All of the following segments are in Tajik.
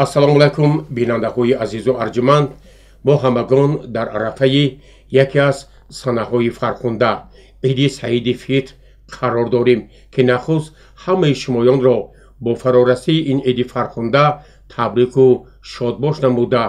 ассалому алайкум бинандаҳои азизу арҷуманд, мо ҳамагон дар арафаи яке аз санаҳои фархунда иди саиди фитр қарор дорем ки нахуст ҳамаи шумоёнро бо фарорасии ин иди фархунда табрику шодбош намуда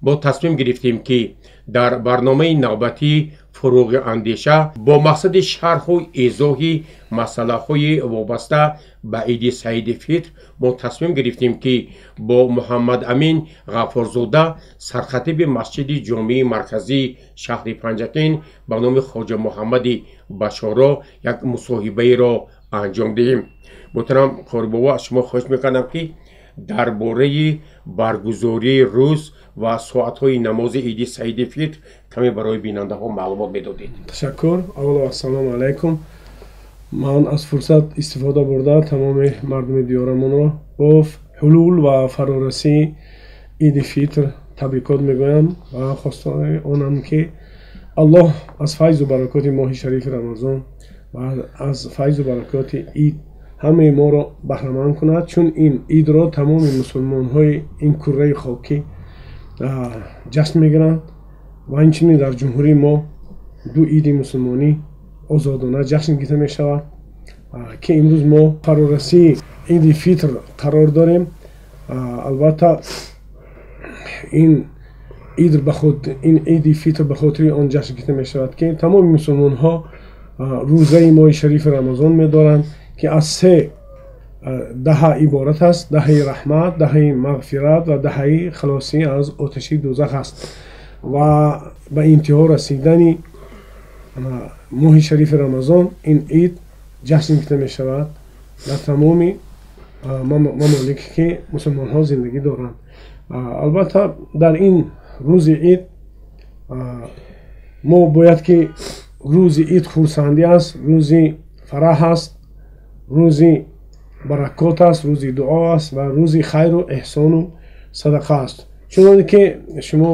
мо тасмим гирифтем ки дар барномаи навбатии фуруғи андеша бо мақсади шарҳу изоҳи масъалаҳои вобаста ба иди саиди фитр мо тасмим гирифтем ки бо муҳаммад амин ғаффорзода сархатиби масҷиди ҷомеи марказии шаҳри панҷакин ба номи хоҷа муҳаммади башоро як мусоҳибаеро анҷом диҳем. муҳтарам қорибова, аз шумо хоҳиш мекардам ки дар бораи баргузории рӯз ва соатҳои намози иди саиди фитр каме барои бинандаҳо маълумот медодед. Ташаккур. Аввало ассалому алайкум. Ман аз фурсат истифода бурда тамоми мардуми диёрамонро бо ҳулул ва фарорасии иди фитр табрикот мегӯям ва хостори онам ки аллоҳ аз файзу баракоти моҳи шарифи рамазон ва аз файзу баракоти ид ҳамаи моро баҳраманд кунад, чун ин идро тамоми мусулмонҳои ин курраи хокӣ ҷашн мегиранд ва инчунин дар ҷумҳурии мо ду иди мусулмонӣ озодона ҷашн гирифта мешавад ки имрӯз мо фарорасии иди фитр қарор дорем. албатта ин иди фитр ба хотири он ҷашн гирифта мешавад ки тамоми мусулмонҳо рӯзаи моҳи шарифи рамазон медоранд ки аз се даҳа иборат аст: даҳаи раҳмат, даҳаи мағфират ва даҳаи халосӣ аз оташи дӯзах аст. ва ба интиҳо расидани моҳи шарифи рамазон ин ид ҷашн гирифта мешавад дар тамоми мамолике ки мусулмонҳо зиндагӣ доранд. албатта дар ин рӯзи ид мо бояд ки рӯзи ид хурсандӣ аст, рӯзи фараҳ аст, рӯзи баракот аст, рӯзи дуо аст ва рӯзи хайру эҳсону садақа аст. чуноне ки шумо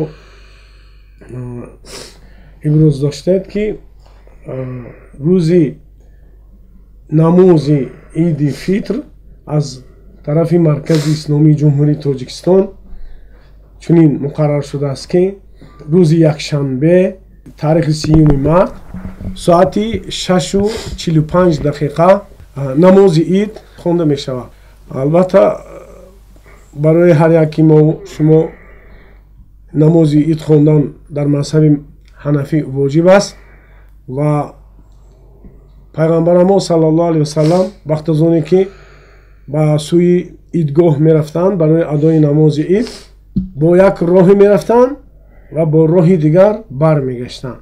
имрӯз доштед ки рӯзи намози иди фитр аз тарафи маркази исломии ҷумҳурии тоҷикистон чунин муқаррар шудааст ки рӯзи якшанбе таърихи 3 март соати 6:45 намози ид хонда мешавад. албатта барои ҳар яки мо шумо намози ид хондан дар мазҳаби ҳанафӣ воҷиб аст ва пайғамбари мо саллаллоҳу алайҳи васаллам вақт аз оне ки ба сӯи идгоҳ мерафтанд барои адои намози ид бо як роҳе мерафтанд ва бо роҳи дигар бармегаштанд.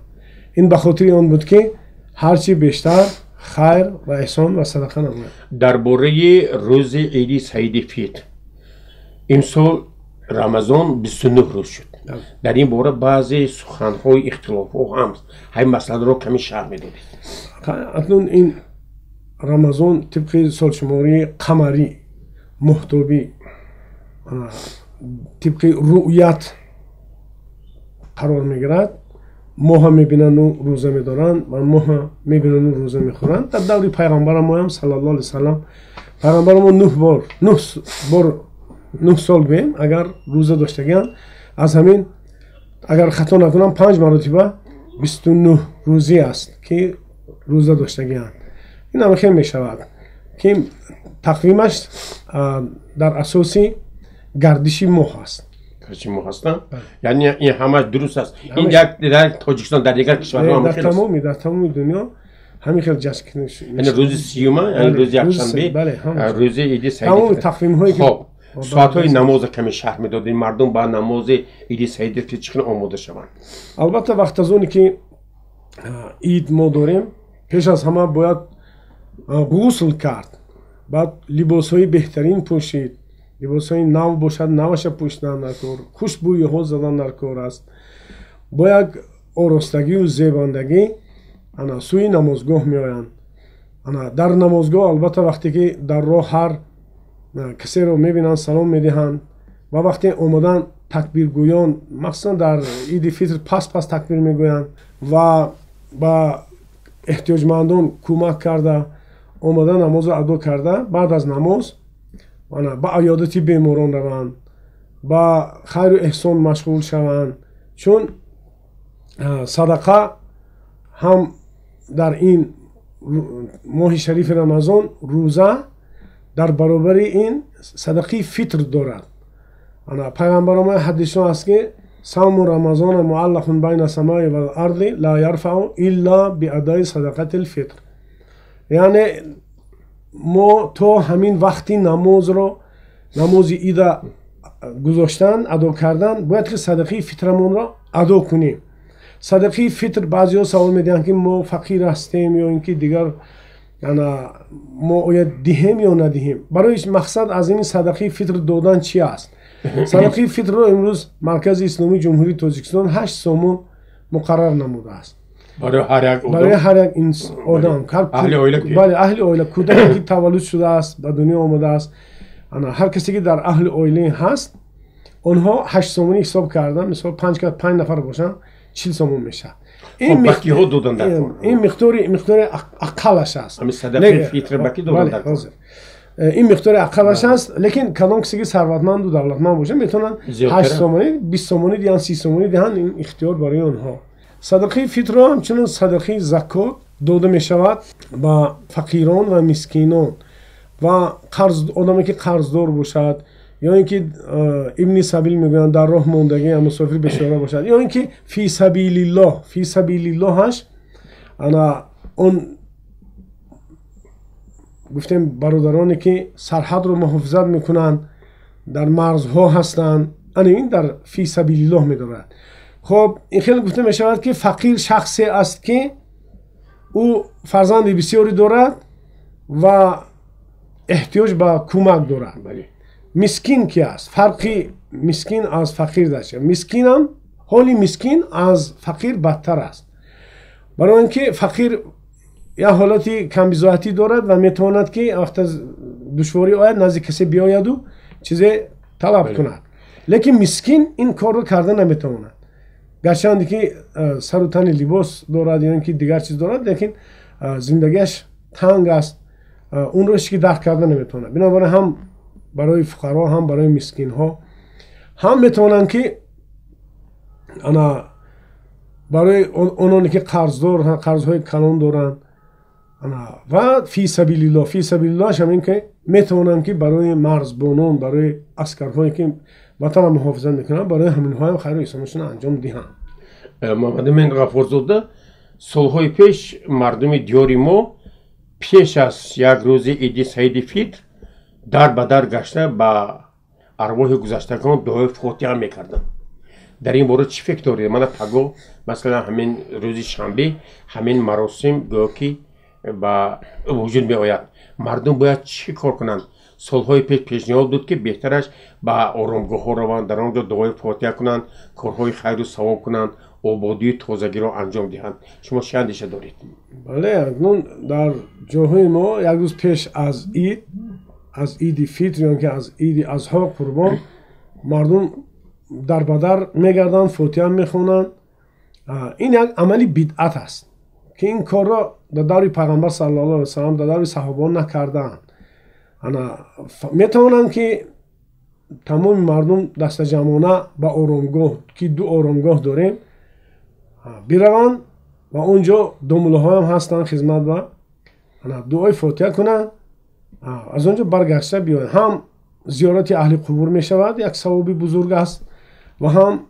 ин ба хотири он буд ки ҳарчи бештар хайр ва эҳсон ва садақа намояд. дар бораи рӯзи иди саиди фитр имсол рамазон 29 рӯз шуд. дар ин бора баъзе суханҳои ихтилофҳо ҳаст. ҳай масъаларо ками шарҳ медодед. акнун ин рамазон тибқи солшумории қамарӣ моҳтобӣ тибқи руъят қарор мегирад. моҳа мебинанду рӯза медоранд ва моҳа мебинанду рӯза мехӯранд. дар даври пайғамбари мо ҳам саллаллоҳу алайҳи васаллам пайғамбари мо 9 сол гӯем агар рӯза доштагианд, аз ҳамин агар хато накунам 5 маротиба 29 рӯзӣ аст ки рӯза доштагианд. ин ҳам хел мешавад ки тақвимаш дар асоси гардиши моҳ аст. яъне ин ҳамаш дуруст аст. ин як дар тоҷикистон дар дигар кишварҳо ҳам хел аст. дар тамоми дунё ҳамин хел ҷашн мешавад. яъне рӯзи 30-ум, яъне рӯзи якшанбе, рӯзи иди саиди тамоми тақвимҳои хоб соатҳои намоза каме шаҳр медодед. мардум ба намози иди саиди фитр чӣ гуна омода шаванд? албатта вақт аз оне ки ид мо дорем, пеш аз ҳама бояд ғусл кард, баъд либосҳои беҳтарин пӯшид, либосҳои нав бошад наваша пӯшидан дар кор, хушбӯйиҳо задан дар кор аст. бо як оростагию зебандагӣ сӯи намозгоҳ меоянд. дар намозгоҳ албатта вақте ки дар роҳ ҳар касеро мебинанд салом медиҳанд ва вақте омадан такбиргӯён махсусан дар иди фитр пас такбир мегӯянд ва ба эҳтиёҷмандон кӯмак карда омада намозро адо карда баъд аз намоз ба аёдати беморон раванд با خیر و احسان مشغول شوند، چون صدقه هم در این ماه شریف رمضان روزه در برابر این صدقه فطر دارد. پیغمبر ما حدیثشون است که صوم رمضان معلق بین السماء و الارض لا یرفع الا بادای صدقه الفطر. یعنی ما تا همین وقتی نماز عید گذاشتن ادا کردن باید که صدقه فطرمون را ادا کنیم. صدقه فطر بعضی ها سوال میدن که ما فقیر هستیم یا اینکه دیگر ما باید دهیم یا ندهیم. برای مقصد از این صدقه فطر دادن چی است؟ صدقه فطر رو امروز مرکز اسلامی جمهوری تاجیکستان 8 سومون مقرر نموده است برای هر یک آدم، اهل اویله کودکی که تولد شده است به دنیا آمده است، هر کسی که در اهل اویله هست اونها 8 سومونی حساب کردن. مثلا 5 نفر باشن 40 سومون میشه. این مقدار اقلش است. همین صدقه فطر بکی دادن در کار. این مقدار اقلش است، لیکن کدام کسی که ثروتمند و دولتمند باشه میتونن 8 سومونی 20 سومونی دیان 30 سومونی دهن. این اختیار برای اونها. صدقه فطر همچنین صدقه زکات داده می شود با فقیران و مسکینان و آدمی که قرضدار باشد یا اینکه ابن سبیل میگن در راه ماندگی یا مسافر بیچاره باشد یا اینکه فی سبیل الله هاش اون گفتیم برادرانی که سرحد رو محافظت میکنن در مرزها هستند، این در فی سبیل الله میدارد. خب این خیلی گفته می شود که فقیر شخصی است که او فرزند بسیاری دارد و احتیاج به کمک دارد. مسکین کی است؟ فرقی مسکین از فقیر داشته. مسکین هم حالی مسکین از فقیر بدتر است، برای اینکه فقیر یا حالتی کم بضاعتی دارد و میتواند که وقت دشواری آید نزد کسی بیاید و چیزی طلب کند، لیکن مسکین این کار رو کردن نمیتواند. گرچه که سر و تن لباس دارد یا اینکه دیگر چیز دارد، لیکن زندگیش تنگ است، اون رو که درک کردن نمیتونه. بنابراین هم برای فقرا هم برای مسکین ها هم میتونن که برای اونانی که قرضهای کلان دارن و فی سبیل الله همین که میتونن که برای مرزبانان، برای عسکرهایی که وطن محافظت میکنن، برای همین های هم خیر و احسانشون انجام دهن. محمد امین غفورزاده، سالهای پیش مردم دیار ما پیش از یک روز عید سعید فطر در بدر گشته با ارواح گذشتگان دعای فاتحه میکردن. در این باره چی فکر دارید؟ من پگاه مثلا همین روز شنبه همین مراسم گویا با وجود می آید. مردم باید چی کار کنند؟ سالهای پیشنهاد بود که بهترش با آرامگاه ها روند، در آنجا دعای فاتحه کنند، کارهای خیر و ثواب کنند، آبادی تازگی را انجام دهند. شما چه اندیشه دارید؟ بله، اکنون در جاهای ما یک روز پیش از عید فطر یا که از عید اضحی قربان مردم در بدر میگردن، فاتحه میخونن. این یک عملی بدعت است که این کار را در دور پیغمبر صلی الله علیه و سلم در دور صحابه نکردند. میتوانند که تمام مردم دست جمعانه با آرامگاه که 2 آرامگاه داریم بروند و اونجا دمله ها هم هستند خدمت و دعای فاتحه کنند، از اونجا برگشته بیاید. هم زیارت اهل قبور می شود، یک ثوابی بزرگ است، و هم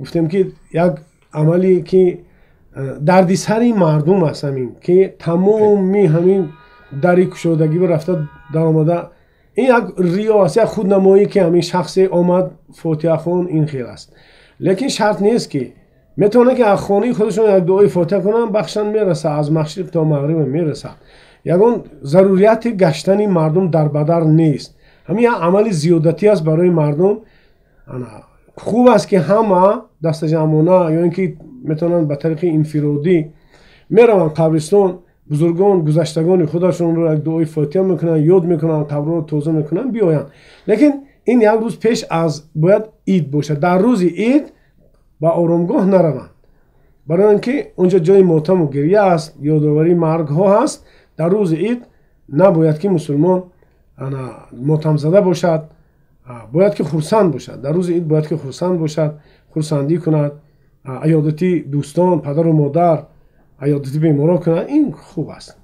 گفتیم که یک عملی که دردسر مردم است، همین که تمامی همین دری کشودگی و رفته در آمده، این یک ریاست، یک خودنمایی که همین شخصی آمد فاتحه خون این خیل است. لیکن شرط نیست که میتونه که از خانه خودشون یک دعای فاتحه کنن، بخشن میرسه، از مشرق تا مغرب میرسه. یگان ضروریت گشتن مردم در بدر نیست، همین عمل زیادتی است برای مردم. خوب است که همه دست جمعانه یا اینکه میتونن به طریق انفرادی میرون قبرستان، بزرگان گذشتگان خودشون رو یک دعای فاتحه میکنن، یاد میکنن، قبر رو توضیح میکنن، بیاین. لیکن این یک روز پیش از باید عید باشه، در روز عید با آرامگاه نروند، برای اینکه اونجا جای ماتم و گریه است، یادآوری مرگ ها هست. در روز عید نباید که مسلمان ماتم زده باشد، باید که خرسند باشد، در روز عید باید که خرسند باشد، خرسندی کند، عیادتی دوستان، پدر و مادر، عیادتی بیماران کند. این خوب است.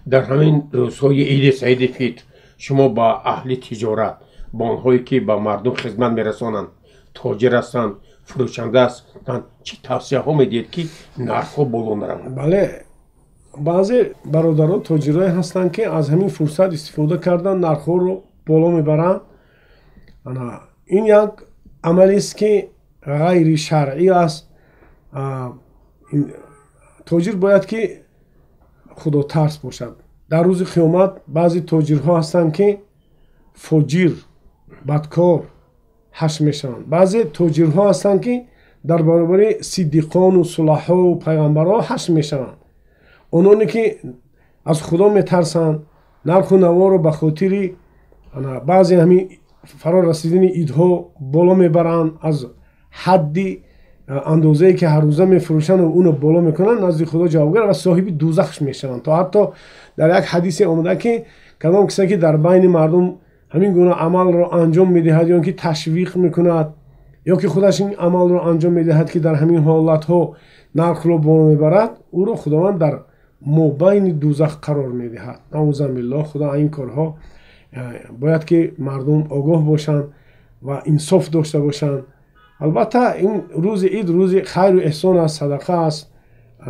در همین روزهای عید سعید فطر شما با اهل تجارت، با آنهایی که با مردم خدمت میرسانند، تاجر هستند، فروشنده هستند، چه توصیه ها میدید که نرخ ها بالا نروند؟ بله، بعضی برادران تاجرای هستند که از همین فرصت استفاده کردن نرخ ها رو بالا میبرند. این یک عملی است که غیر شرعی است. تاجر باید که خدا ترس باشد. در روز قیامت بعضی تاجرها هستند که فاجر، بدکار حشر میشوند. بعضی تاجرها هستند که در برابر صدیقان و صلحا و پیغمبرها حشر میشوند. اونانی که از خدا میترسند، نرخ و نوا رو به خاطر بعضی همین فرا رسیدن ایدها بالا میبرند، از حدی اندازه‌ای که هر روزه میفروشن و اونو بالا میکنن، نزد خدا جوابگر و صاحب دوزخش میشن. تا حتی در یک حدیث آمده که کدام کسی که در بین مردم همین گونه عمل رو انجام میدهد یا که تشویق میکند یا که خودش این عمل رو انجام میدهد که در همین حالت ها نرخ رو بالا میبرد، او رو خداوند در مابین دوزخ قرار میدهد. نعوذ بالله. خدا این کارها باید که مردم آگاه باشند و انصاف داشته باشند. البته این روز عید روز خیر و احسان است، صدقه است.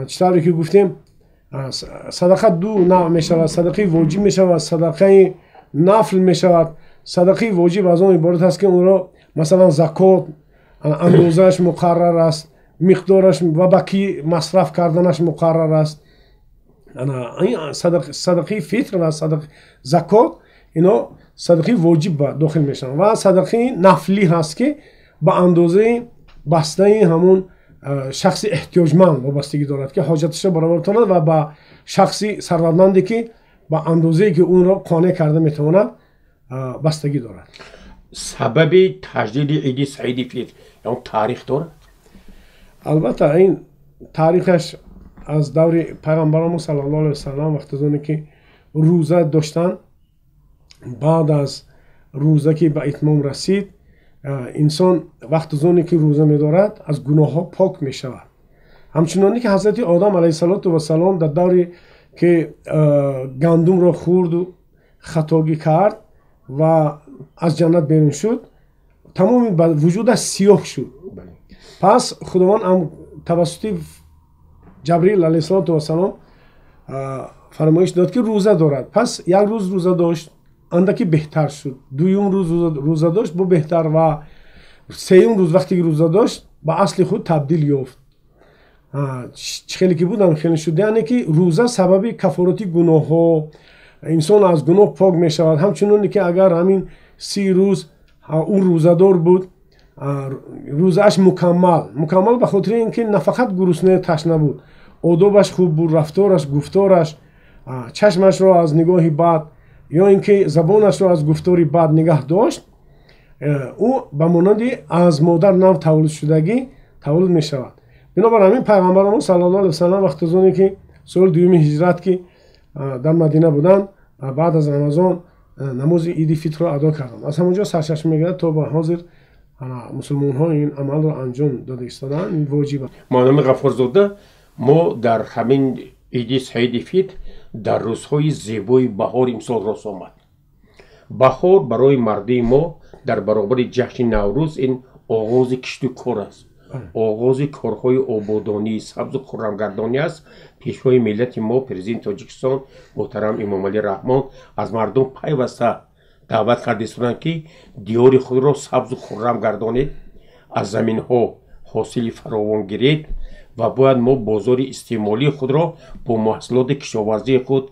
چطوری که گفتیم صدقه دو نوع می شود، صدقه واجب می شود، صدقه نفل می شود. صدقه واجب از اون عبارت است که اون را مثلا زکات اندازه‌اش مقرر است، مقدارش و باقی مصرف کردنش مقرر است. این صدقه فطر و صدقه زکات اینا صدقه واجب داخل میشن و صدقه نفلی هست که با اندازه بسته همون شخص احتیاجمند وابستگی دارد که حاجتش را برآورد کند و با شخصی ثروتمندی که با اندازه‌ای که اون را قانع کرده میتواند بستگی دارد. سبب تجدید عید سعید فطر یعنی تاریخ دارد؟ البته این تاریخش از دور پیغمبرمون صلی الله علیه و سلم وقتی زمانی که روزه داشتن، بعد از روزه که به اتمام رسید، انسان وقت زمانی که روزه می‌دارد از گناه ها پاک می شود. همچنانی که حضرت آدم علیه السلام در دوری که گندم را خورد و خطاگی کرد و از جنت بیرون شد، تمام وجودش سیاه شد. پس خداوند توسط جبریل علیه السلام فرمایش داد که روزه دارد. پس یک روز روزه داشت، اندکی بهتر شد. دویم روز روزه داشت، با بهتر، و سوم روز وقتی که روزه داشت با اصل خود تبدیل یافت. خیلی که بودن خیلی شد. یعنی که روزه سبب کفارت گناه ها، انسان از گناه پاک می شود. همچنانی که اگر همین 30 روز اون روزه دار بود، روزش مکمل به خاطر اینکه نه فقط گرسنه تشنه بود، آدابش خوب بود، رفتارش، گفتارش، چشمش را از نگاه بد یا اینکه زبانش را از گفتاری بد نگه داشت، او به مانند از مادر نو تولد شدگی تولد می شود. بنابراین همین پیغمبرمون صلی الله علیه و سلم وقتی زمانی که سال دوم هجرت که در مدینه بودن، بعد از رمضان نماز عید فطر را ادا کردند. از همونجا سرچشمه میگیرد تا به حاضر مسلمان ها این عمل را انجام داده ایستادن. این واجبه. مانم غفارزاده، ما در همین عید سعید فطر در روزهای زیبای بهار امسال راست آمد. بهار برای مردم ما در برابر جشن نوروز این آغاز کشت و کار است، آغاز کارهای آبادانی سبز و خرمگردانی است. پیشوای ملت ما پرزیدنت تاجیکستان محترم امام علی رحمان از مردم پیوسته دعوت کرده بودند که دیار خود را سبز و خرم گردانید، از زمین ها حاصل فراوان گیرید و باید ما بازار استعمالی خود را با محصولات کشاورزی خود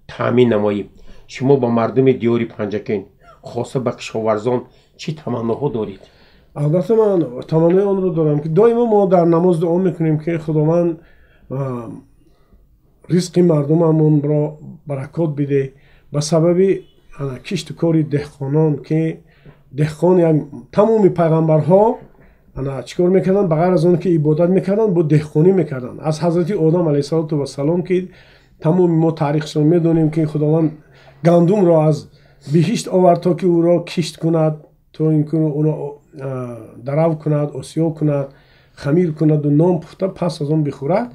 تامین نماییم. شما با مردم دیار پنجکین خاصه به کشاورزان چی تمناها دارید؟ البته من تمنای آن رو دارم که دائما ما در نماز دعا میکنیم که خداوند رزق مردممون را برکات بده. به سبب کشت کاری دهقانان که دهقان یعنی تمام پیغمبرها چیکار میکردن؟ بغیر از اون که عبادت میکردن با دهقانی میکردن. از حضرت آدم علیه السلام که تمام ما تاریخش رو میدونیم که خداوند گندم را از بهشت آورد تا که او را کشت کند، то ин ки оно дарав кунад, осиё кунад, хамир кунаду нон пухта пас аз он бихӯрад.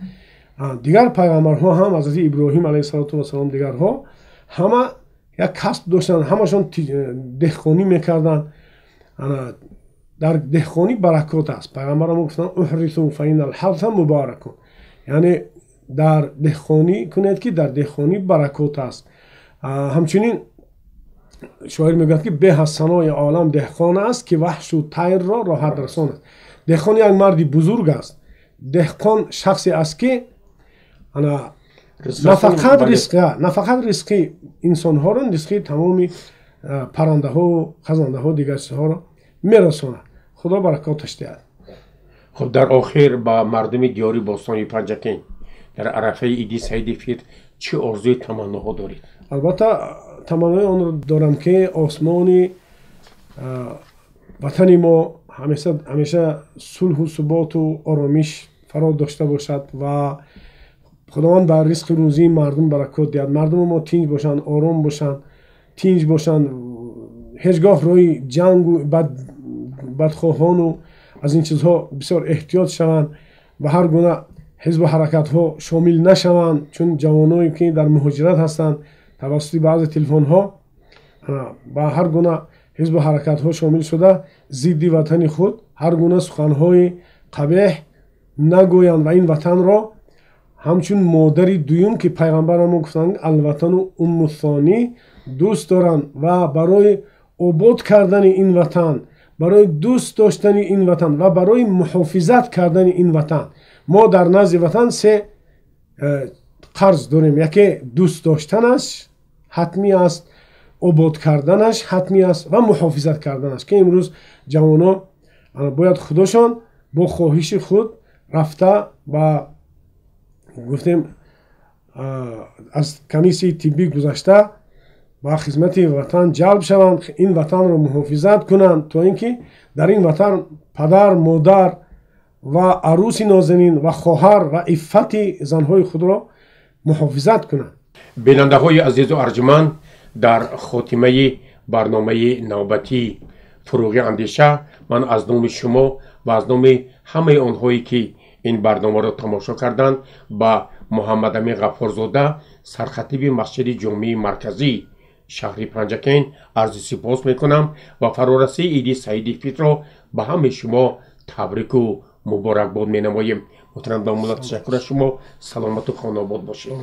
дигар пайғамбарҳо ҳам ҳазрати иброҳим алайҳиссалоту вассалом дигарҳо ҳама як касб доштанд, ҳамашон деҳқонӣ мекарданд. дар деҳқонӣ баракот аст. пайғамбарам гуфтанд уҳрису фа иннал ҳарса мубаракун, яъне дар деҳқонӣ кунед ки дар деҳқонӣ баракот аст. ҳамчунин шоир мегӯяд ки беҳ аз санои олам деҳқон аст ки ваҳшу тайрро роҳат расонад. деҳқон як марди бузург аст. деҳқон шахсе аст ки нафақат ризқи инсонҳоро, ризқи тамоми паррандаҳо, хазандаҳо, дигар чизҳоро мерасонад. худо баракоташ диҳад. خب در آخر با مردم دیاری باستانی پنجکین در عرفه ایدی سعید فطر چه آرزوی تمناها دارید؟ البته تمنای آن را دارم که آسمانی وطن ما همیشه صلح و ثبات و آرامش فرا داشته باشد و خداوند بر رزق روزی مردم برکات دهد. مردم ما تنج باشند، آرام باشند، تنج باشند، هیچگاه روی جنگ و بدخواهان و از این چیزها بسیار احتیاط شوند و هر گونه حزب و حرکت ها شامل نشوند، چون جوانایی که در مهاجرت هستند توسط بعضی تلفن ها با هر گونه حزب و حرکت ها شامل شده ضد وطن خود هر گونه سخنهای قبیح نگویند و این وطن را همچون مادری دویم که پیغمبر ما گفتند الوطن ام الثانی دوست دارند و برای آباد کردن این وطن، برای دوست داشتن این وطن و برای محافظت کردن این وطن ما در نزد وطن سه قرض داریم. یکی دوست داشتنش حتمی است، آباد کردنش حتمی است و محافظت کردنش که امروز جوانان باید خودشان با خواهش خود رفته و گفتیم از کمیسی طبی گذشته با خدمت وطن جلب شوند، این وطن را محافظت کنند تا اینکه در این وطن پدر، مادر و عروس نازنین و خواهر و عفت زنهای خود را محافظت کنند. بیننده های عزیز و ارجمند، در خاتمه برنامه نوبتی فروغ اندیشه من از نام شما و از نام همه آنهایی که این برنامه را تماشا کردند با محمد امین غفارزاده سرخطیب مسجد جامع مرکزی شهر پنجکین عرض سپاس میکنم و فرارسی عید سعید فطر را به همه شما تبریک و مبارکباد مینماییم. محترم داماد تشکر از شما. سلامت و خانه آباد باشید.